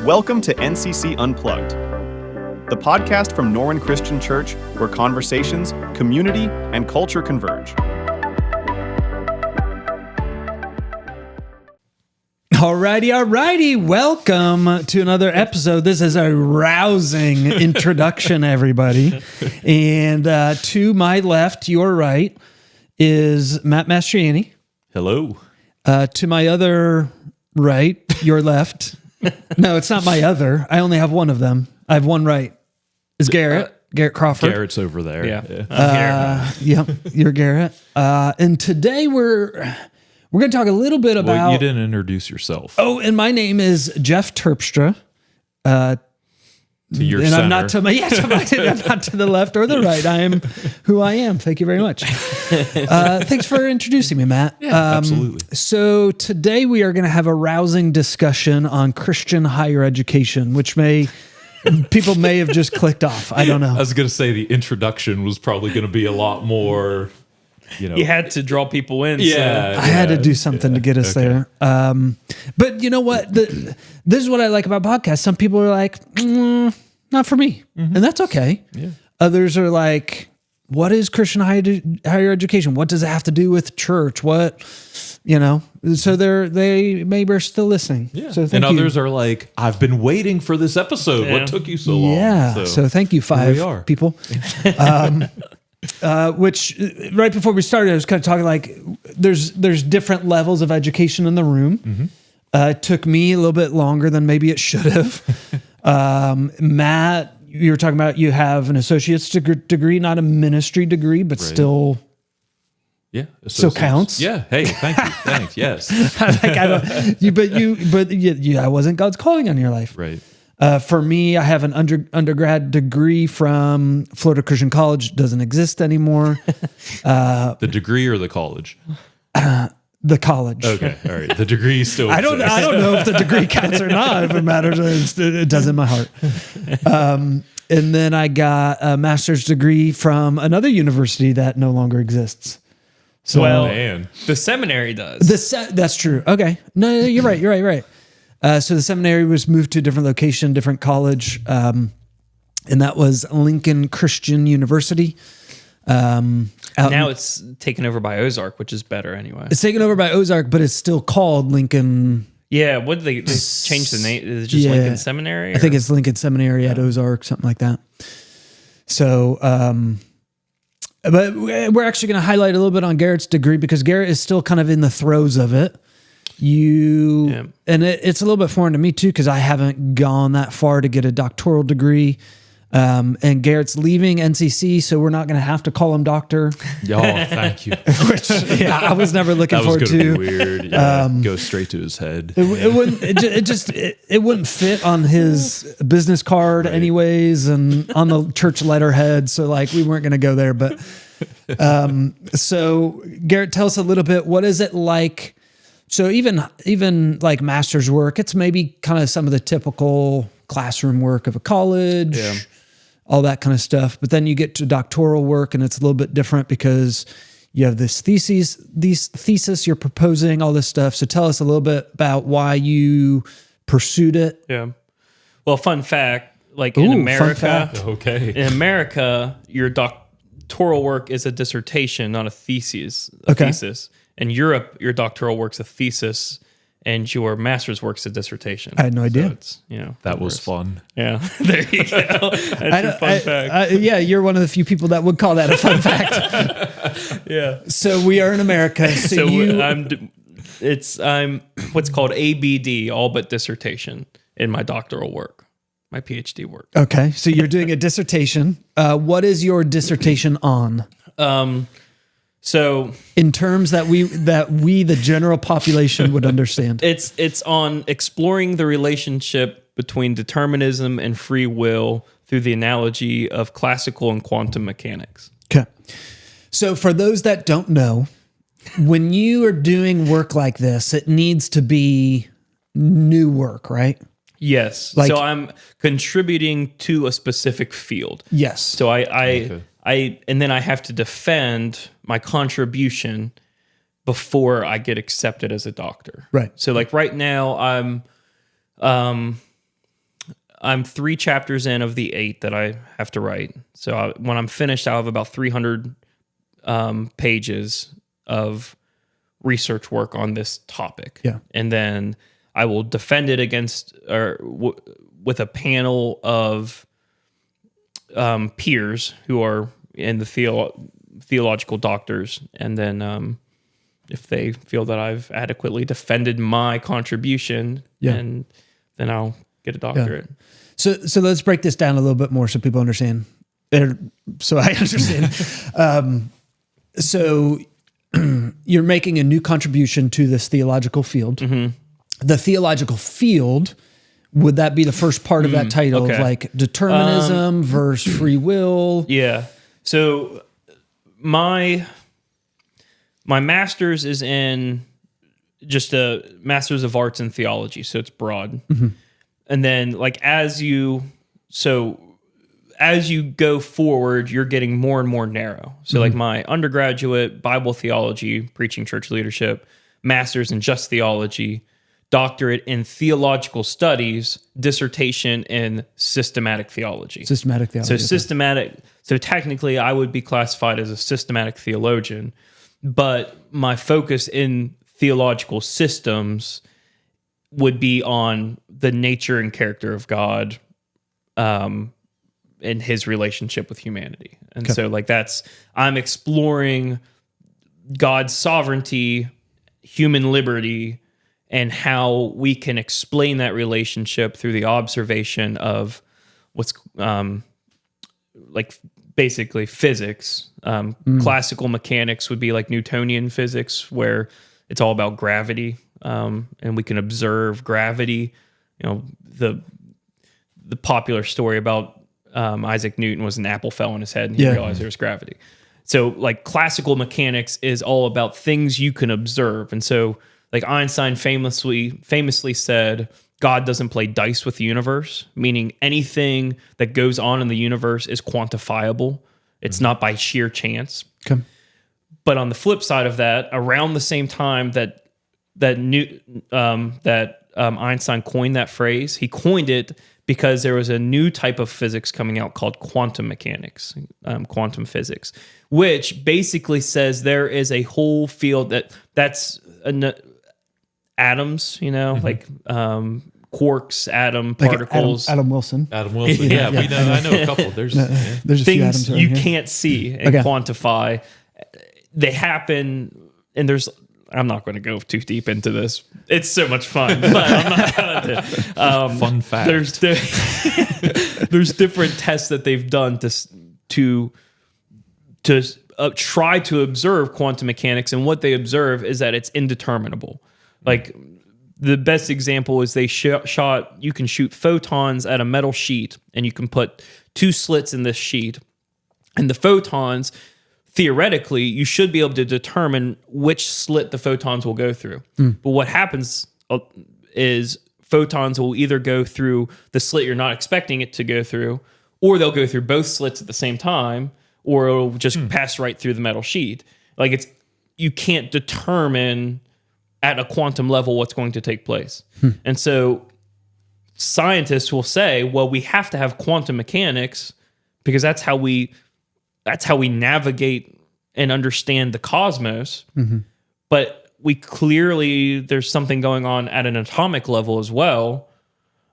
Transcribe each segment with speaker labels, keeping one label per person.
Speaker 1: Welcome to NCC Unplugged, the podcast from Norwin Christian Church where conversations, community, and culture converge.
Speaker 2: Alrighty. Welcome to another episode. This is a rousing introduction, everybody. And to my left, your right, is Matt Mastroianni.
Speaker 3: Hello.
Speaker 2: To my other right, your left. No, it's not my other. I only have one of them. I have one right. Is Garrett Crawford.
Speaker 3: Garrett's over there.
Speaker 2: Yeah. Yep, you're Garrett. And today we're going to talk a little bit about...
Speaker 3: Well, you didn't introduce yourself.
Speaker 2: Oh, and my name is Jeff Terpstra.
Speaker 3: To your
Speaker 2: and
Speaker 3: center.
Speaker 2: I'm not to my I'm not to the left or the right. I am who I am. Thank you very much. Thanks for introducing me, Matt.
Speaker 3: Yeah, absolutely.
Speaker 2: So today we are going to have a rousing discussion on Christian higher education, which people may have just clicked off. I don't know.
Speaker 3: I was going to say the introduction was probably going to be a lot more,
Speaker 4: You had to draw people in.
Speaker 3: Yeah.
Speaker 2: I had to do something to get us there. But you know what? This is what I like about podcasts. Some people are like, not for me. And that's okay.
Speaker 3: Yeah.
Speaker 2: Others are like, what is Christian higher education? What does it have to do with church? What, so they maybe are still listening.
Speaker 3: Yeah.
Speaker 2: So
Speaker 3: and others are like, I've been waiting for this episode.
Speaker 4: Yeah.
Speaker 3: What took you so long?
Speaker 2: Yeah. So thank you,
Speaker 3: Here we are.
Speaker 2: 5 people. Which right before we started, I was kind of talking like there's different levels of education in the room.
Speaker 3: Mm-hmm.
Speaker 2: It took me a little bit longer than maybe it should have. Matt, you were talking about you have an associate's degree, not a ministry degree, but still.
Speaker 3: Yeah.
Speaker 2: So counts.
Speaker 3: Yeah. Hey, thank you. Thanks. Yes.
Speaker 2: Like I wasn't God's calling on your life.
Speaker 3: Right.
Speaker 2: For me, I have an undergrad degree from Florida Christian College. Doesn't exist anymore.
Speaker 3: The degree or the college?
Speaker 2: The college.
Speaker 3: Okay. All right. The degree still
Speaker 2: I don't know if the degree counts or not. If it matters, it does in my heart. And then I got a master's degree from another university that no longer exists. So,
Speaker 4: the seminary does.
Speaker 2: That's true. Okay. No, you're right. So the seminary was moved to a different location, different college, and that was Lincoln Christian University.
Speaker 4: Now it's taken over by Ozark, which is better anyway.
Speaker 2: It's taken over by Ozark, but it's still called Lincoln.
Speaker 4: Yeah, what did they change the name? Is it just Lincoln Seminary?
Speaker 2: I think it's Lincoln Seminary at Ozark, something like that. So, but we're actually going to highlight a little bit on Garrett's degree because Garrett is still kind of in the throes of it. And it's a little bit foreign to me too, because I haven't gone that far to get a doctoral degree. And Garrett's leaving NCC, so we're not going to have to call him doctor.
Speaker 3: Oh, thank you.
Speaker 2: Which I was never looking
Speaker 3: That was
Speaker 2: forward
Speaker 3: going to
Speaker 2: to.
Speaker 3: be weird. Yeah. Go straight to his head.
Speaker 2: It wouldn't fit on his business card anyways, and on the church letterhead. So we weren't going to go there. But so Garrett, tell us a little bit. What is it like? So even like master's work, it's maybe kind of some of the typical classroom work of a college, all that kind of stuff. But then you get to doctoral work and it's a little bit different because you have this thesis you're proposing, all this stuff. So tell us a little bit about why you pursued it.
Speaker 4: Yeah. Well, fun fact, in America,
Speaker 3: Okay.
Speaker 4: in America, your doctoral work is a dissertation, not a thesis. Thesis. In Europe, your doctoral work's a thesis, and your master's work's a dissertation.
Speaker 2: I had no idea.
Speaker 4: So it's,
Speaker 3: That was fun.
Speaker 4: Yeah, there you go. That's your fun fact.
Speaker 2: You're one of the few people that would call that a fun fact.
Speaker 4: Yeah.
Speaker 2: So we are in America. So
Speaker 4: I'm what's called ABD, all but dissertation, in my doctoral work, my PhD work.
Speaker 2: Okay, so you're doing a dissertation. What is your dissertation on?
Speaker 4: So
Speaker 2: in terms that we the general population would understand.
Speaker 4: It's on exploring the relationship between determinism and free will through the analogy of classical and quantum mechanics.
Speaker 2: Okay. So for those that don't know, when you are doing work like this, it needs to be new work, right?
Speaker 4: Yes. So I'm contributing to a specific field.
Speaker 2: Yes.
Speaker 4: So and then I have to defend my contribution before I get accepted as a doctor.
Speaker 2: Right.
Speaker 4: So right now I'm I'm 3 chapters in of the 8 that I have to write. So when I'm finished, I'll have about 300 pages of research work on this topic.
Speaker 2: Yeah.
Speaker 4: And then I will defend it against with a panel of peers who are in the theological doctors. And then if they feel that I've adequately defended my contribution, and then I'll get a doctorate.
Speaker 2: Yeah. So let's break this down a little bit more so people understand. So I understand. So you're making a new contribution to this theological field. Mm-hmm. The theological field, would that be the first part of that title?
Speaker 4: Okay.
Speaker 2: Like determinism versus free will?
Speaker 4: Yeah. So my master's is in just a master's of arts in theology. So it's broad. Mm-hmm. And then as you go forward, you're getting more and more narrow. So like my undergraduate, Bible theology, preaching church leadership, master's in just theology, doctorate in theological studies, dissertation in systematic theology.
Speaker 2: Systematic theology.
Speaker 4: So technically I would be classified as a systematic theologian, but my focus in theological systems would be on the nature and character of God, in his relationship with humanity. And so I'm exploring God's sovereignty, human liberty, and how we can explain that relationship through the observation of what's basically physics. Classical mechanics would be like Newtonian physics, where it's all about gravity, and we can observe gravity. The popular story about Isaac Newton was an apple fell on his head and he realized there was gravity. So classical mechanics is all about things you can observe. And so Einstein famously said, God doesn't play dice with the universe, meaning anything that goes on in the universe is quantifiable. It's not by sheer chance.
Speaker 2: Okay.
Speaker 4: But on the flip side of that, around the same time that Einstein coined that phrase, he coined it because there was a new type of physics coming out called quantum mechanics, quantum physics, which basically says there is a whole field that's atoms, quarks, atom particles.
Speaker 2: Adam Wilson.
Speaker 3: Adam Wilson. Yeah, we know. I know a couple. There's
Speaker 2: There's a few atoms
Speaker 4: things
Speaker 2: around
Speaker 4: you
Speaker 2: here.
Speaker 4: can't see and quantify. They happen, and I'm not going to go too deep into this. It's so much fun, but I'm not going to.
Speaker 3: fun fact.
Speaker 4: There's different tests that they've done to try to observe quantum mechanics, and what they observe is that it's indeterminable. The best example is they you can shoot photons at a metal sheet, and you can put 2 slits in this sheet, and the photons, theoretically, you should be able to determine which slit the photons will go through. But what happens is photons will either go through the slit you're not expecting it to go through, or they'll go through both slits at the same time, or it'll just pass right through the metal sheet. You can't determine at a quantum level what's going to take place. And so scientists will say, well, we have to have quantum mechanics because that's how we navigate and understand the cosmos. But there's something going on at an atomic level as well.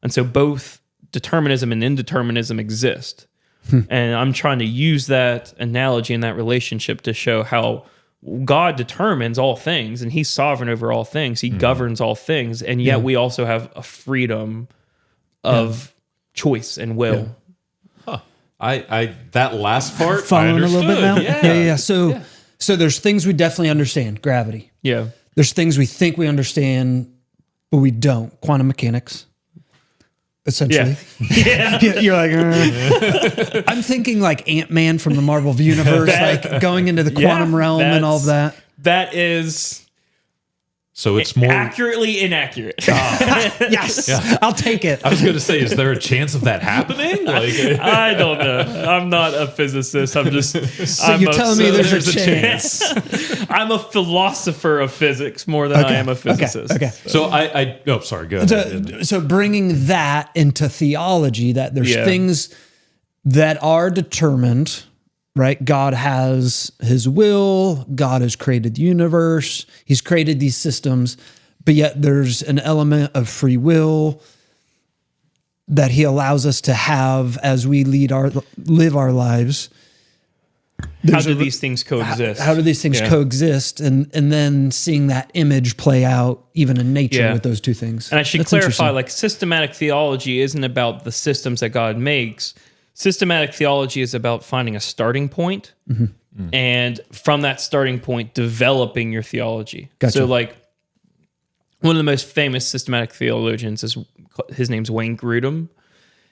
Speaker 4: And so both determinism and indeterminism exist. And I'm trying to use that analogy and that relationship to show how God determines all things, and he's sovereign over all things. He governs all things. And yet we also have a freedom of choice and will.
Speaker 3: I that last part
Speaker 2: Following
Speaker 3: I
Speaker 2: a little bit now?
Speaker 3: Yeah.
Speaker 2: So there's things we definitely understand, gravity.
Speaker 4: Yeah.
Speaker 2: There's things we think we understand, but we don't. Quantum mechanics, essentially.
Speaker 4: Yeah.
Speaker 2: You're like, I'm thinking like Ant-Man from the Marvel universe, going into the quantum realm and all of that.
Speaker 4: That is
Speaker 3: So it's more
Speaker 4: accurately inaccurate.
Speaker 2: Yes, I'll take it.
Speaker 3: I was going to say, is there a chance of that happening? Like,
Speaker 4: I don't know. I'm not a physicist. I'm just.
Speaker 2: So you're telling me there's a chance.
Speaker 4: I'm a philosopher of physics more than I am a physicist.
Speaker 2: Okay.
Speaker 3: so oh, sorry, go ahead.
Speaker 2: So bringing that into theology, that there's
Speaker 4: Yeah.
Speaker 2: things that are determined, right? God has his will. God has created the universe. He's created these systems, but yet there's an element of free will that he allows us to have as we live our lives.
Speaker 4: How do these things coexist?
Speaker 2: How do these things coexist? And then seeing that image play out even in nature with those two things.
Speaker 4: And I should
Speaker 2: That's
Speaker 4: clarify,
Speaker 2: interesting.
Speaker 4: like, systematic theology isn't about the systems that God makes. Systematic theology is about finding a starting point, and from that starting point, developing your theology.
Speaker 2: Gotcha.
Speaker 4: So, like, one of the most famous systematic theologians his name's Wayne Grudem,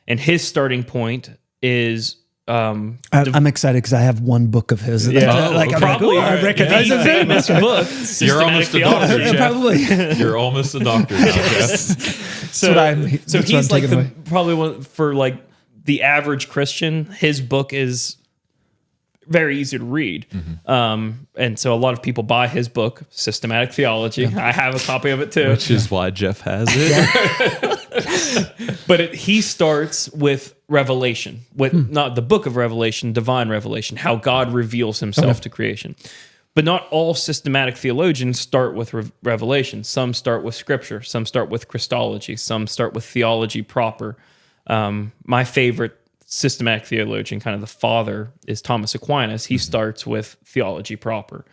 Speaker 4: and his starting point is
Speaker 2: I'm excited because I have one book of his.
Speaker 4: probably
Speaker 2: I recognize
Speaker 4: the
Speaker 2: it.
Speaker 4: famous book,
Speaker 3: You're almost a doctor, Jeff.
Speaker 2: Probably.
Speaker 3: You're almost a doctor now, Jeff.
Speaker 4: So he's like
Speaker 2: taking away.
Speaker 4: probably one for like the average Christian. His book is very easy to read, and so a lot of people buy his book, Systematic Theology. I have a copy of it too,
Speaker 3: Which is why Jeff has it.
Speaker 4: but he starts with revelation, with not the book of Revelation, divine revelation, how God reveals Himself to creation. But not all systematic theologians start with revelation. Some start with Scripture. Some start with Christology. Some start with theology proper. My favorite systematic theologian, kind of the father, is Thomas Aquinas. He starts with theology proper.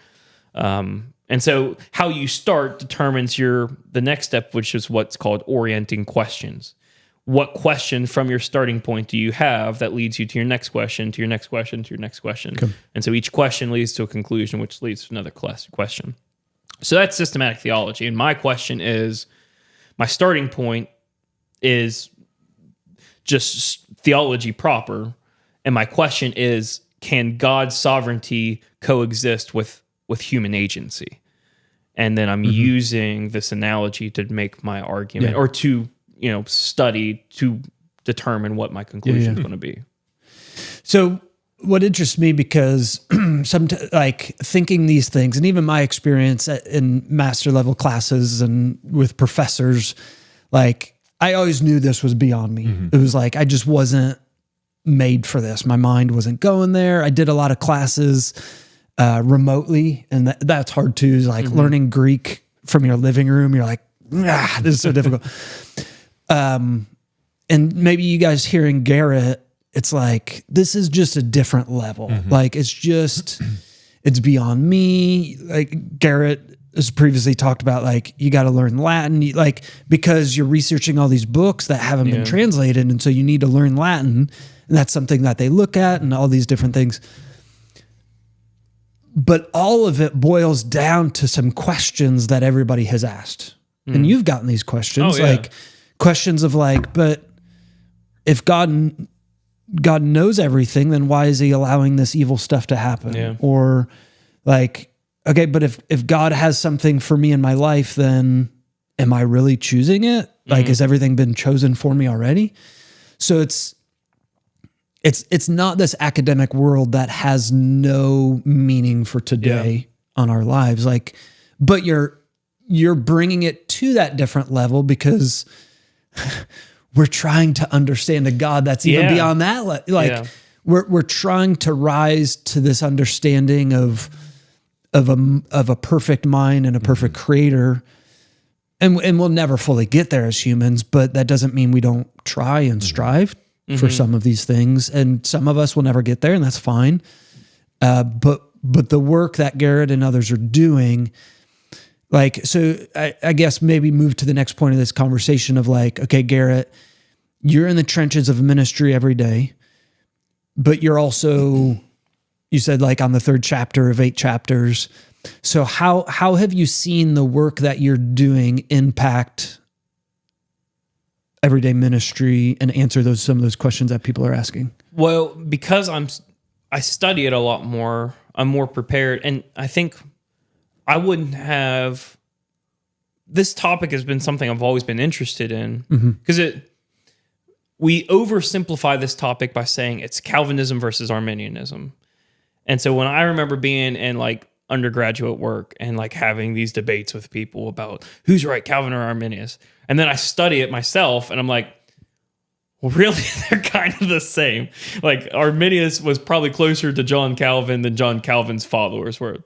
Speaker 4: And so how you start determines the next step, which is what's called orienting questions. What question from your starting point do you have that leads you to your next question, to your next question, to your next question? Okay. And so each question leads to a conclusion, which leads to another question. So that's systematic theology. And my question is, my starting point is just theology proper. And my question is, can God's sovereignty coexist with human agency? And then I'm using this analogy to make my argument or to, study to determine what my conclusion is going to be.
Speaker 2: So what interests me, because like thinking these things, and even my experience in master level classes and with professors, like I always knew this was beyond me. It was like, I just wasn't made for this. My mind wasn't going there. I did a lot of classes remotely, and that's hard too. Is like learning Greek from your living room. You're like, this is so difficult. And maybe you guys hearing Garrett, it's like, this is just a different level. Like, it's beyond me. Like Garrett has previously talked about, like, you got to learn Latin, because you're researching all these books that haven't been translated. And so you need to learn Latin, and that's something that they look at and all these different things. But all of it boils down to some questions that everybody has asked. And you've gotten these questions, like questions of like, but if God knows everything, then why is He allowing this evil stuff to happen?
Speaker 4: Yeah.
Speaker 2: Or like, okay, but if God has something for me in my life, then am I really choosing it? Like, has everything been chosen for me already? So it's not this academic world that has no meaning for today on our lives. Like, but you're bringing it to that different level because we're trying to understand a God that's even beyond that. We're trying to rise to this understanding of a perfect mind and a perfect creator. And we'll never fully get there as humans, but that doesn't mean we don't try and strive for some of these things. And some of us will never get there, and that's fine. But the work that Garrett and others are doing, like, so I guess maybe move to the next point of this conversation of like, okay, Garrett, you're in the trenches of ministry every day, but you're also, you said like on the 3rd chapter of 8 chapters. So how have you seen the work that you're doing impact everyday ministry and answer some of those questions that people are asking?
Speaker 4: Well, because I study it a lot more, I'm more prepared, and I think I wouldn't have this topic has been something I've always been interested in because we oversimplify this topic by saying it's Calvinism versus Arminianism. And so when I remember being in like undergraduate work and like having these debates with people about who's right, Calvin or Arminius, and then I study it myself and I'm like, well, really, they're kind of the same. Like Arminius was probably closer to John Calvin than John Calvin's followers were.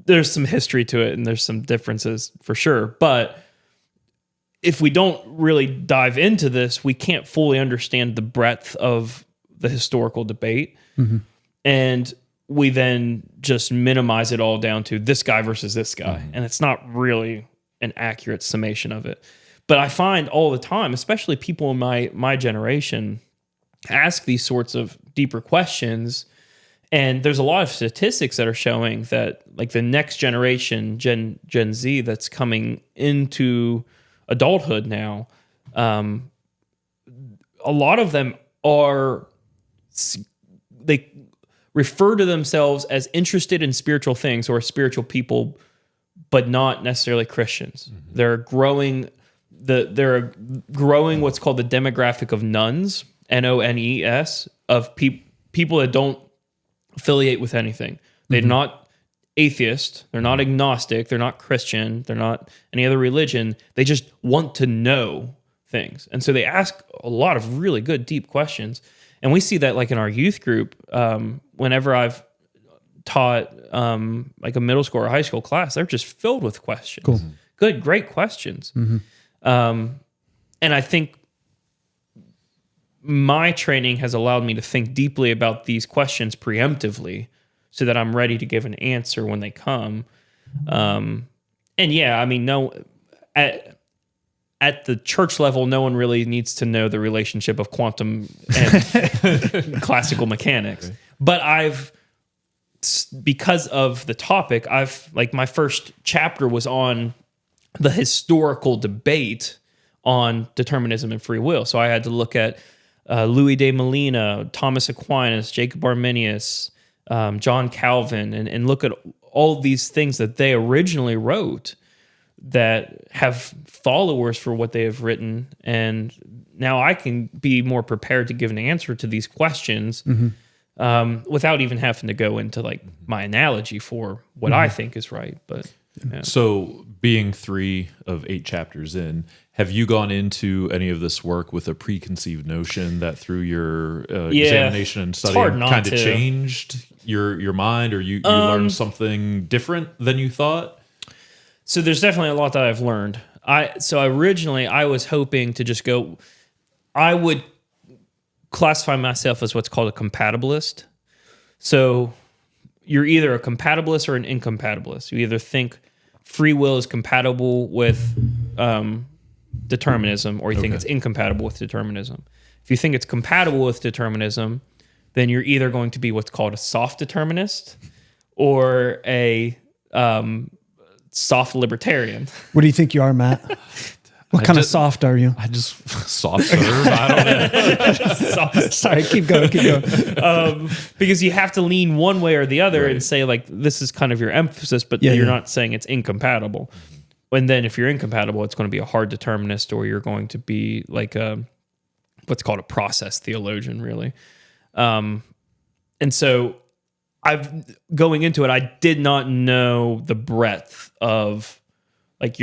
Speaker 4: There's some history to it and there's some differences for sure. But if we don't really dive into this, we can't fully understand the breadth of the historical debate. And we then just minimize it all down to this guy versus this guy. And it's not really an accurate summation of it. But I find all the time, especially people in my generation, ask these sorts of deeper questions. And there's a lot of statistics that are showing that like the next generation, Gen Z, that's coming into adulthood now, a lot of them they refer to themselves as interested in spiritual things or spiritual people, but not necessarily Christians. They're growing what's called the demographic of nones, NONES, of people that don't affiliate with anything. They're not atheist, they're not agnostic, they're not Christian, they're not any other religion. They just want to know things. And so they ask a lot of really good, deep questions. And we see that like in our youth group, whenever I've taught like a middle school or high school class, they're just filled with questions.
Speaker 2: Cool.
Speaker 4: Good, great questions. And I think my training has allowed me to think deeply about these questions preemptively so that I'm ready to give an answer when they come. And yeah, I mean, at the church level, no one really needs to know the relationship of quantum and classical mechanics. But because of the topic, like my first chapter was on the historical debate on determinism and free will. So I had to look at Louis de Molina, Thomas Aquinas, Jacob Arminius, John Calvin, and look at all these things that they originally wrote that have followers for what they have written. And now I can be more prepared to give an answer to these questions without even having to go into like my analogy for what I think is right. But yeah.
Speaker 3: So being 3 of 8 chapters in, have you gone into any of this work with a preconceived notion that through your examination and studying kind of changed your mind, or you learned something different than you thought?
Speaker 4: So there's definitely a lot that I've learned. Originally I was hoping to just go, I would classify myself as what's called a compatibilist. So you're either a compatibilist or an incompatibilist. You either think free will is compatible with determinism, or you think it's incompatible with determinism. If you think it's compatible with determinism, then you're either going to be what's called a soft determinist or a soft libertarian.
Speaker 2: What do you think you are, Matt? What kind of soft are you?
Speaker 3: I just soft serve. I don't know.
Speaker 2: Sorry, keep going.
Speaker 4: Because you have to lean one way or the other and say like this is kind of your emphasis, but you're not saying it's incompatible. And then if you're incompatible, it's going to be a hard determinist, or you're going to be like what's called a process theologian, really. And so going into it, I did not know the breadth of like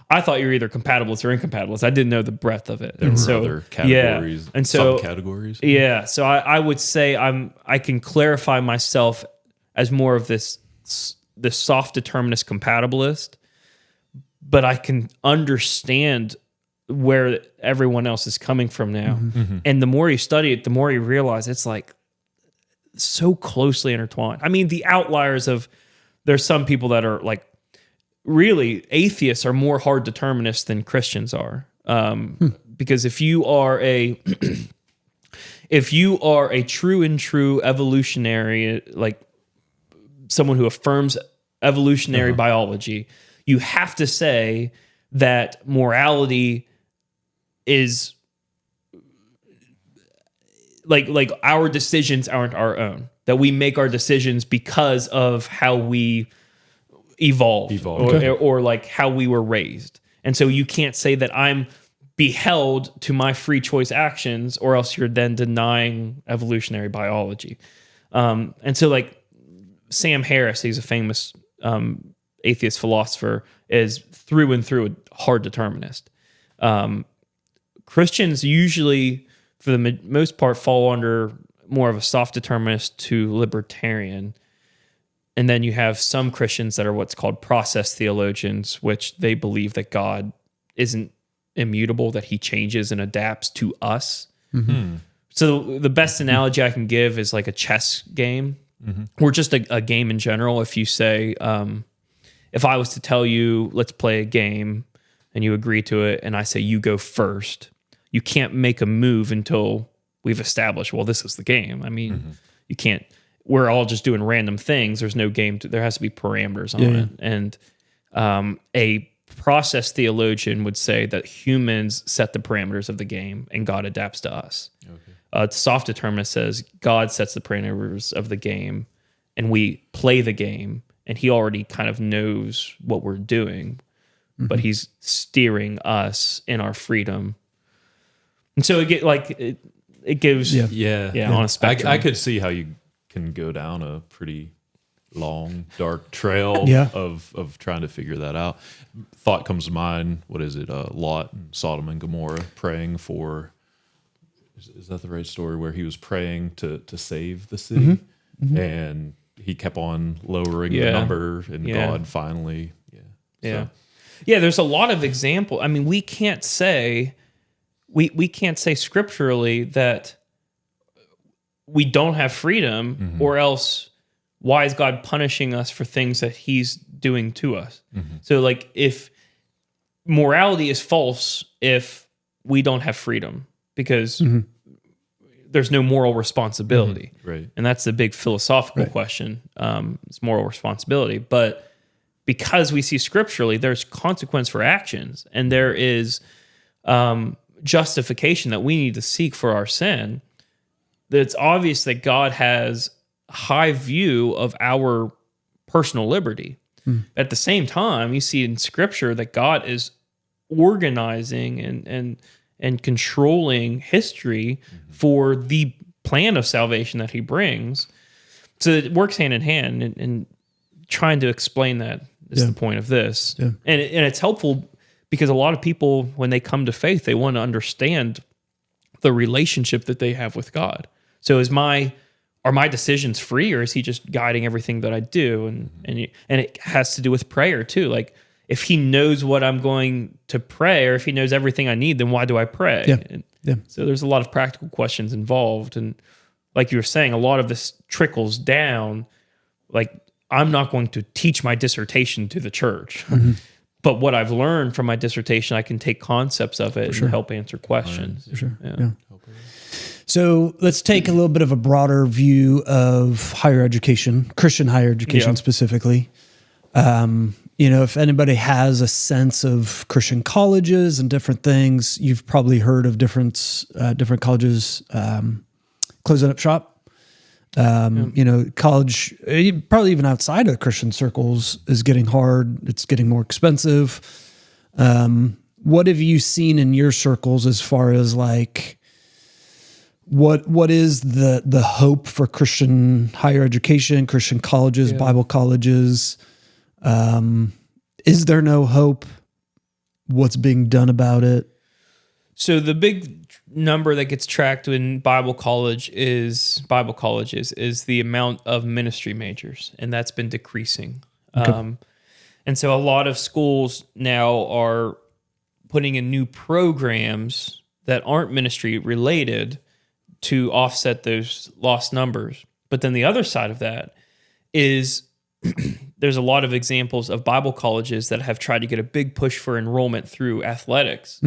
Speaker 4: I thought you were either compatibilist or incompatibilist. I didn't know the breadth of it.
Speaker 3: There were other categories,
Speaker 4: and so
Speaker 3: subcategories.
Speaker 4: Yeah, so I would say I can clarify myself as more of this soft determinist compatibilist, but I can understand where everyone else is coming from now. And the more you study it, the more you realize it's like so closely intertwined. I mean, the outliers there's some people that are like, really, atheists are more hard determinists than Christians are, because if you are a true evolutionary, like someone who affirms evolutionary biology, you have to say that morality is like our decisions aren't our own, that we make our decisions because of how we evolved.
Speaker 3: Okay.
Speaker 4: Or like how we were raised. And so you can't say that I'm beheld to my free choice actions, or else you're then denying evolutionary biology. And so like Sam Harris, he's a famous atheist philosopher, is through and through a hard determinist. Christians usually, for the most part, fall under more of a soft determinist to libertarian. And then you have some Christians that are what's called process theologians, which they believe that God isn't immutable, that he changes and adapts to us. Mm-hmm. So the best analogy I can give is like a chess game, or just a game in general. If you say, if I was to tell you, let's play a game, and you agree to it, and I say, you go first, you can't make a move until we've established, well, this is the game. I mean, you can't, we're all just doing random things. There's no game, there has to be parameters on it. And a process theologian would say that humans set the parameters of the game and God adapts to us. Soft determinist says God sets the parameters of the game and we play the game, and he already kind of knows what we're doing, but he's steering us in our freedom. And so it gives on a spectrum.
Speaker 3: I could see how you can go down a pretty long, dark trail of trying to figure that out. Thought comes to mind, what is it? Lot and Sodom and Gomorrah praying for, is that the right story, where he was praying to save the city, and he kept on lowering the number, and God finally,
Speaker 4: there's a lot of example. I mean, we can't say scripturally that we don't have freedom, or else why is God punishing us for things that he's doing to us? So like, if morality is false, if we don't have freedom, because there's no moral responsibility.
Speaker 3: Right.
Speaker 4: And that's the big philosophical question. It's moral responsibility. But because we see scripturally, there's consequence for actions, and there is justification that we need to seek for our sin. That it's obvious that God has a high view of our personal liberty. At the same time, you see in scripture that God is organizing and controlling history for the plan of salvation that he brings. So it works hand in hand, and trying to explain that is the point of this. And it's helpful because a lot of people, when they come to faith, they want to understand the relationship that they have with God. So are my decisions free, or is he just guiding everything that I do? And it has to do with prayer too. Like, if he knows what I'm going to pray, or if he knows everything I need, then why do I pray? So there's a lot of practical questions involved. And like you were saying, a lot of this trickles down. Like, I'm not going to teach my dissertation to the church, but what I've learned from my dissertation, I can take concepts of it and help answer questions.
Speaker 2: So let's take a little bit of a broader view of higher education, Christian higher education specifically. If anybody has a sense of Christian colleges and different things, you've probably heard of different colleges closing up shop. College, probably even outside of Christian circles, is getting hard. It's getting more expensive. What have you seen in your circles as far as like, what is the hope for Christian higher education, Christian colleges, Bible colleges? Is there no hope? What's being done about it?
Speaker 4: So the big number that gets tracked in Bible colleges is the amount of ministry majors, and that's been decreasing. And so a lot of schools now are putting in new programs that aren't ministry related to offset those lost numbers. But then the other side of that is there's a lot of examples of Bible colleges that have tried to get a big push for enrollment through athletics.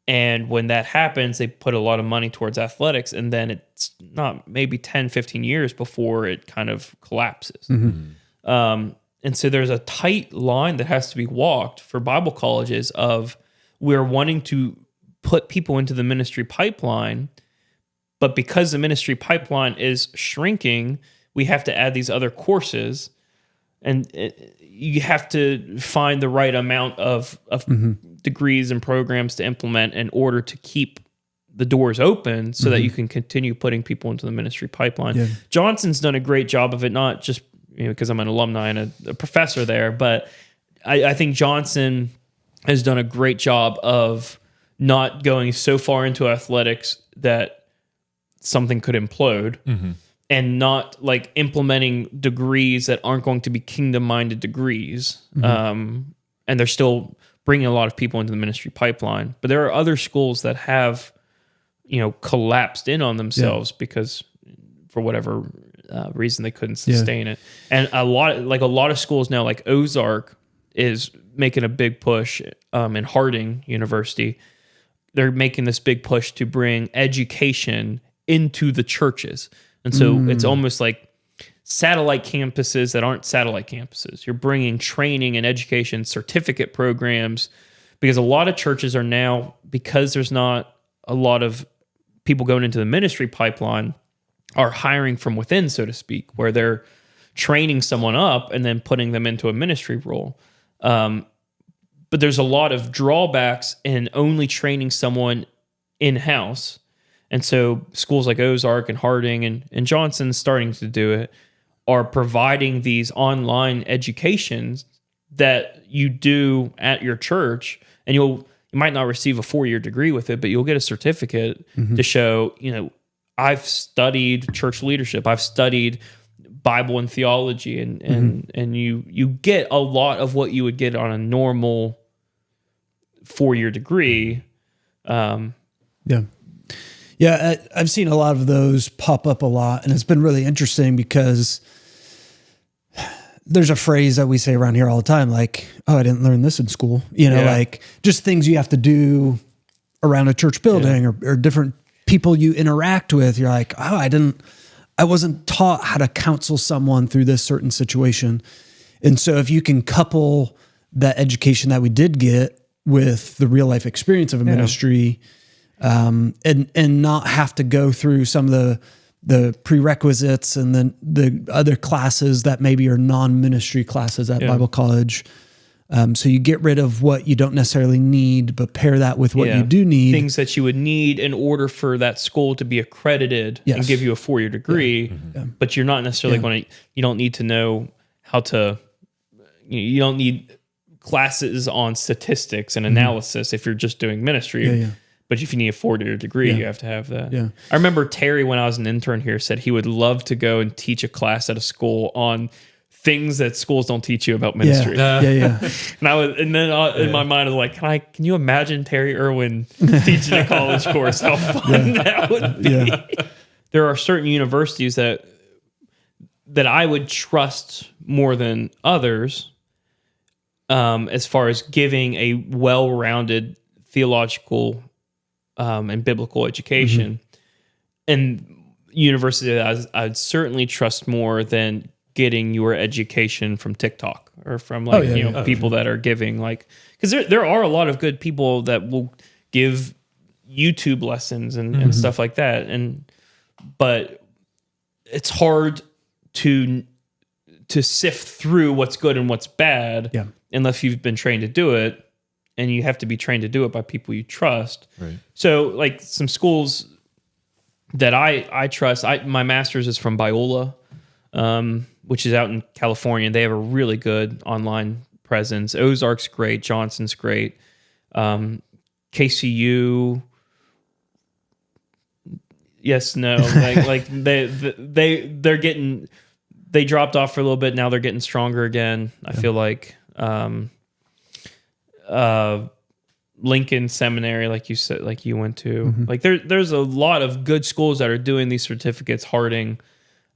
Speaker 4: And when that happens, they put a lot of money towards athletics, and then it's not maybe 10, 15 years before it kind of collapses. And so there's a tight line that has to be walked for Bible colleges of, we're wanting to put people into the ministry pipeline, but because the ministry pipeline is shrinking, we have to add these other courses. and you have to find the right amount of degrees and programs to implement in order to keep the doors open so that you can continue putting people into the ministry pipeline. Yeah. Johnson's done a great job of it, not just because I'm an alumni and a professor there, but I think Johnson has done a great job of not going so far into athletics that something could implode, and not like implementing degrees that aren't going to be kingdom-minded degrees. And they're still bringing a lot of people into the ministry pipeline. But there are other schools that have, collapsed in on themselves because for whatever reason they couldn't sustain it. And a lot of schools now, like Ozark is making a big push in Harding University. They're making this big push to bring education into the churches. And so it's almost like satellite campuses that aren't satellite campuses. You're bringing training and education certificate programs, because a lot of churches are now, because there's not a lot of people going into the ministry pipeline, are hiring from within, so to speak, where they're training someone up and then putting them into a ministry role. But there's a lot of drawbacks in only training someone in-house. And so schools like Ozark and Harding and Johnson starting to do it are providing these online educations that you do at your church, and you might not receive a 4-year degree with it, but you'll get a certificate to show, I've studied church leadership, I've studied Bible and theology, and you get a lot of what you would get on a normal 4-year degree.
Speaker 2: Yeah, I've seen a lot of those pop up a lot, and it's been really interesting because there's a phrase that we say around here all the time, like, oh, I didn't learn this in school. Like just things you have to do around a church building or different people you interact with. You're like, oh, I wasn't taught how to counsel someone through this certain situation. And so if you can couple that education that we did get with the real life experience of a ministry, and not have to go through some of the prerequisites and then the other classes that maybe are non-ministry classes at Bible college. So you get rid of what you don't necessarily need, but pair that with what you do need.
Speaker 4: Things that you would need in order for that school to be accredited and give you a 4-year degree, but you're not necessarily you don't need to know how to, you don't need classes on statistics and analysis if you're just doing ministry. But if you need a 4-year degree, you have to have that. I remember Terry, when I was an intern here, said he would love to go and teach a class at a school on things that schools don't teach you about ministry. And then in my mind, I was like, can you imagine Terry Irwin teaching a college course? How fun that would be. There are certain universities that I would trust more than others, as far as giving a well-rounded theological and biblical education. And university that I'd certainly trust more than getting your education from TikTok or from people that are giving, like, because there are a lot of good people that will give YouTube lessons and stuff like that. But it's hard to sift through what's good and what's bad unless you've been trained to do it. And you have to be trained to do it by people you trust. Right. So, like, some schools that I trust, my master's is from Biola, which is out in California. They have a really good online presence. Ozark's great. Johnson's great. KCU, yes, no. like they're getting, they dropped off for a little bit. Now they're getting stronger again. I feel like. Lincoln Seminary, like you said, like you went to, like there's a lot of good schools that are doing these certificates. Harding,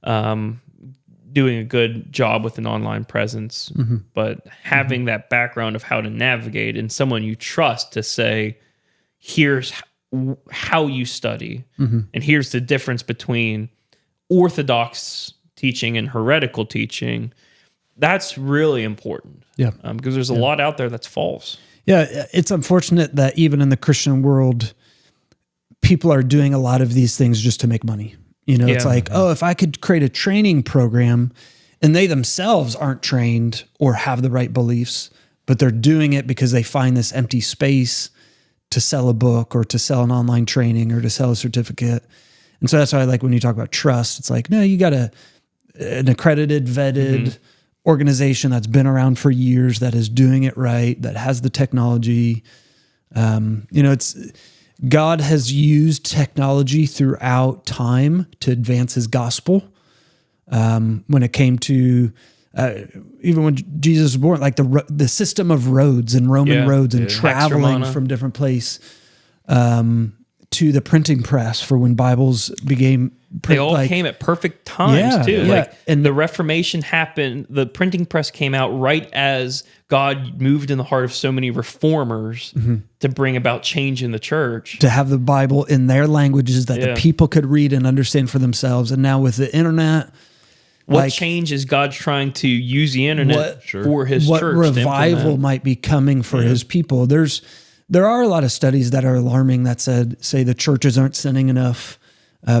Speaker 4: doing a good job with an online presence, but having that background of how to navigate and someone you trust to say, here's how you study, and here's the difference between orthodox teaching and heretical teaching. That's really important. Because there's a lot out there that's false.
Speaker 2: Yeah, it's unfortunate that even in the Christian world, people are doing a lot of these things just to make money. It's like, oh, if I could create a training program And they themselves aren't trained or have the right beliefs, but they're doing it because they find this empty space to sell a book or to sell an online training or to sell a certificate. And so that's why I like when you talk about trust, it's like, no, you got an accredited, vetted organization that's been around for years, that is doing it right, that has the technology. God has used technology throughout time to advance his gospel. When it came to, even when Jesus was born, like the system of roads and Roman roads and traveling from different place, to the printing press for when Bibles became
Speaker 4: they all came at perfect times too.
Speaker 2: Yeah.
Speaker 4: Like, and the Reformation happened, the printing press came out right as God moved in the heart of so many reformers to bring about change in the church.
Speaker 2: To have the Bible in their languages that the people could read and understand for themselves. And now with the internet,
Speaker 4: what change is God trying to use the internet for his church? What
Speaker 2: revival might be coming for his people? There are a lot of studies that are alarming that say the churches aren't sending enough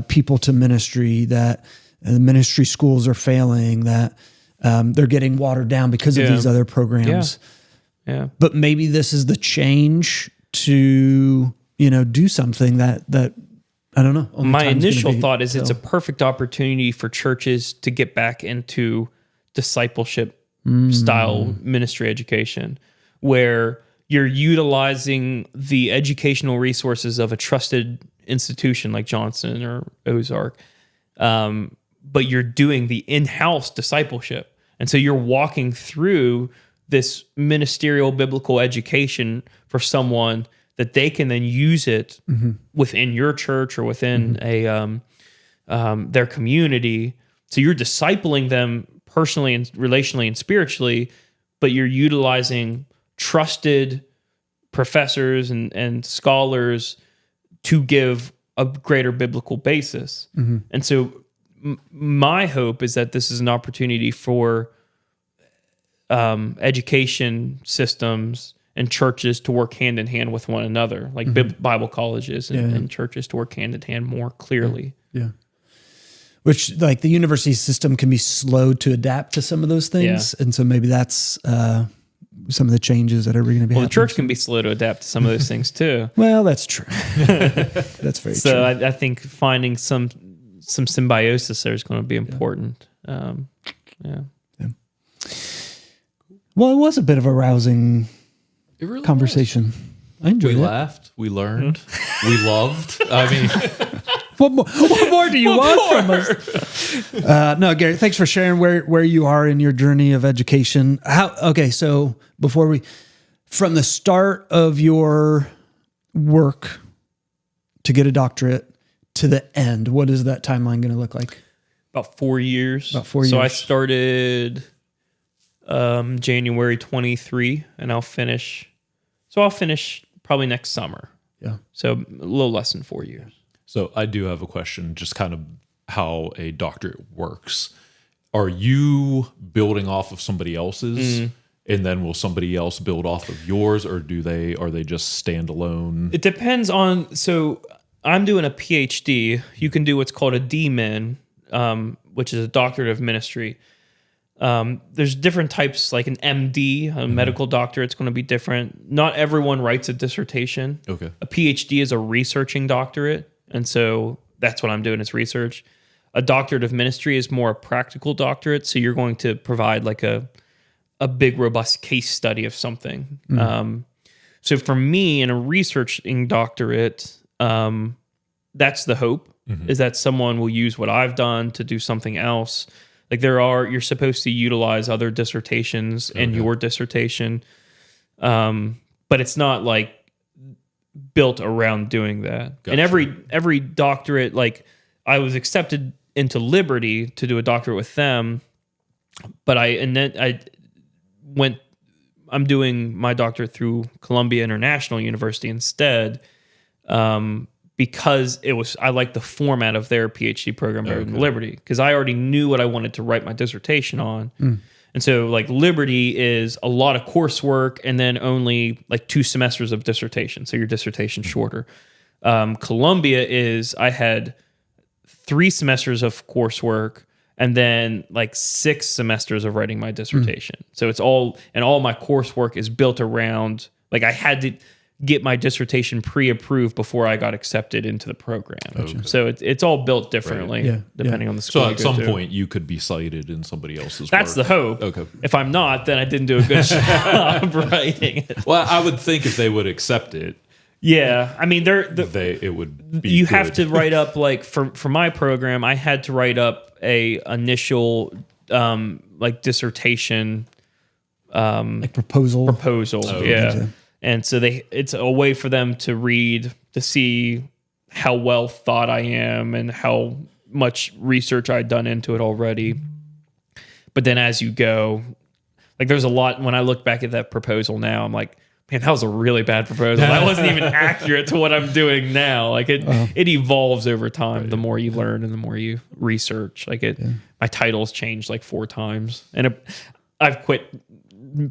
Speaker 2: people to ministry, that the ministry schools are failing, that they're getting watered down because of these other programs.
Speaker 4: Yeah.
Speaker 2: But maybe this is the change to, do something that I don't know.
Speaker 4: My initial thought is it's a perfect opportunity for churches to get back into discipleship style ministry education, where you're utilizing the educational resources of a trusted institution like Johnson or Ozark, but you're doing the in-house discipleship. And so you're walking through this ministerial biblical education for someone that they can then use it within your church or within their community. So you're discipling them personally and relationally and spiritually, but you're utilizing trusted professors and scholars to give a greater biblical basis. And so my hope is that this is an opportunity for education systems and churches to work hand in hand with one another, like Bible colleges and churches to work hand in hand more clearly.
Speaker 2: Yeah. Which, like, the university system can be slow to adapt to some of those things. And so maybe that's some of the changes that are going to be happening.
Speaker 4: The church can be slow to adapt to some of those things too.
Speaker 2: Well, that's true. That's very true.
Speaker 4: So I think finding some symbiosis there is going to be important.
Speaker 2: Well, it was a bit of a rousing conversation. I enjoyed it.
Speaker 3: We laughed. We learned. We loved. I mean,
Speaker 2: what more do you want from us? No, Garrett, thanks for sharing where you are in your journey of education. So before from the start of your work to get a doctorate to the end, what is that timeline going to look like?
Speaker 4: About 4 years.
Speaker 2: So
Speaker 4: I started January 23, and I'll finish probably next summer.
Speaker 2: Yeah.
Speaker 4: So a little less than 4 years.
Speaker 3: So I do have a question, just kind of how a doctorate works. Are you building off of somebody else's, and then will somebody else build off of yours, or are they just standalone?
Speaker 4: It depends on. So I'm doing a PhD. You can do what's called a DMin, which is a doctorate of ministry. There's different types, like an MD, a medical doctor. It's going to be different. Not everyone writes a dissertation.
Speaker 3: Okay.
Speaker 4: A PhD is a researching doctorate. And so that's what I'm doing, is research. A doctorate of ministry is more a practical doctorate. So you're going to provide like a big, robust case study of something. So for me, in a researching doctorate, that's the hope, is that someone will use what I've done to do something else. Like you're supposed to utilize other dissertations in your dissertation. But it's not like built around doing that. Gotcha. And every doctorate, like I was accepted into Liberty to do a doctorate with them, but I'm doing my doctorate through Columbia International University instead, because I liked the format of their PhD program better than Liberty, because I already knew what I wanted to write my dissertation on. And so like Liberty is a lot of coursework and then only like 2 semesters of dissertation. So your dissertation's shorter. Columbia I had 3 semesters of coursework and then like 6 semesters of writing my dissertation. So it's all my coursework is built around, like I had to get my dissertation pre-approved before I got accepted into the program. Gotcha. So it's all built differently depending on the school.
Speaker 3: So at some point you could be cited in somebody else's
Speaker 4: That's
Speaker 3: work.
Speaker 4: the hope.
Speaker 3: Okay.
Speaker 4: If I'm not, then I didn't do a good job writing it.
Speaker 3: Well, I would think if they would accept it,
Speaker 4: yeah. I mean,
Speaker 3: it would be
Speaker 4: you
Speaker 3: good.
Speaker 4: have to write up, like for my program, I had to write up a initial like dissertation
Speaker 2: like proposal.
Speaker 4: Yeah. And so it's a way for them to read, to see how well thought I am and how much research I'd done into it already. But then as you go, like there's a lot, when I look back at that proposal now, I'm like, man, that was a really bad proposal. That wasn't even accurate to what I'm doing now. Like it evolves over time. Right. The more you learn and the more you research, my titles changed like 4 times, and I've quit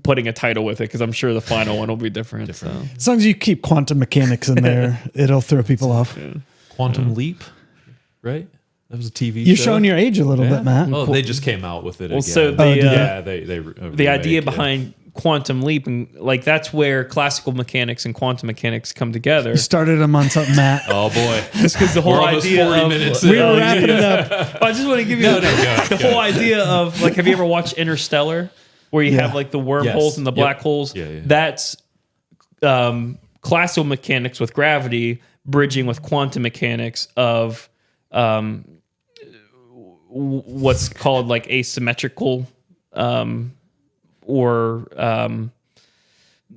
Speaker 4: putting a title with it because I'm sure the final one will be different. So.
Speaker 2: As long as you keep quantum mechanics in there, it'll throw people off.
Speaker 3: Yeah. Quantum Leap, right? That was a TV show.
Speaker 2: You're showing your age a little bit, Matt.
Speaker 3: Well, they just came out with it again.
Speaker 4: So the idea behind Quantum Leap, and like that's where classical mechanics and quantum mechanics come together.
Speaker 2: You started them on something, Matt.
Speaker 3: Oh boy,
Speaker 4: just because the whole idea of
Speaker 2: we were wrapping it up.
Speaker 4: I just want to give you the whole idea of like, have you ever watched Interstellar, where you have like the wormholes and the black holes?
Speaker 3: Yeah.
Speaker 4: That's classical mechanics with gravity bridging with quantum mechanics of what's called like asymmetrical or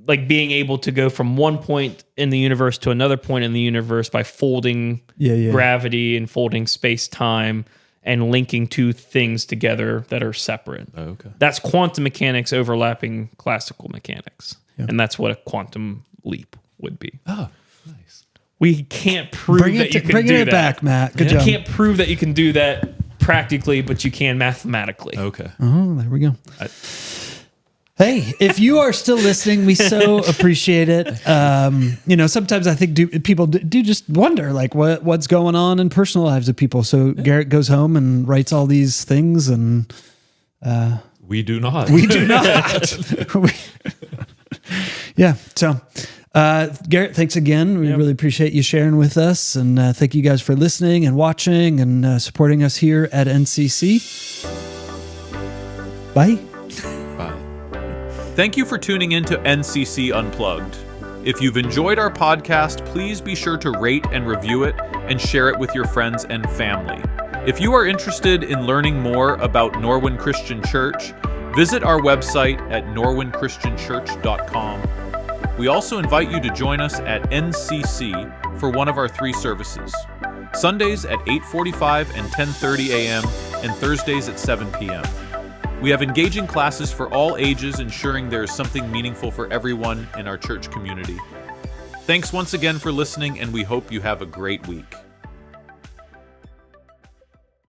Speaker 4: like being able to go from one point in the universe to another point in the universe by folding gravity and folding space-time and linking 2 things together that are separate.
Speaker 3: Oh, okay.
Speaker 4: That's quantum mechanics overlapping classical mechanics. Yeah. And that's what a quantum leap would be.
Speaker 3: Oh, nice.
Speaker 4: We can't prove that you can do that.
Speaker 2: Bringing it back, Matt. Good job.
Speaker 4: You can't prove that you can do that practically, but you can mathematically.
Speaker 3: Okay.
Speaker 2: Oh, there we go. Hey, if you are still listening, we so appreciate it. Sometimes I think people do just wonder, like, what's going on in personal lives of people. So Garrett goes home and writes all these things, and
Speaker 3: we do not.
Speaker 2: We do not. Yeah. So, Garrett, thanks again. We really appreciate you sharing with us, and thank you guys for listening and watching and supporting us here at NCC. Bye.
Speaker 5: Thank you for tuning in to NCC Unplugged. If you've enjoyed our podcast, please be sure to rate and review it and share it with your friends and family. If you are interested in learning more about Norwin Christian Church, visit our website at norwinchristianchurch.com. We also invite you to join us at NCC for one of our 3 services. Sundays at 8:45 and 10:30 a.m. and Thursdays at 7 p.m. We have engaging classes for all ages, ensuring there is something meaningful for everyone in our church community. Thanks once again for listening, and we hope you have a great week.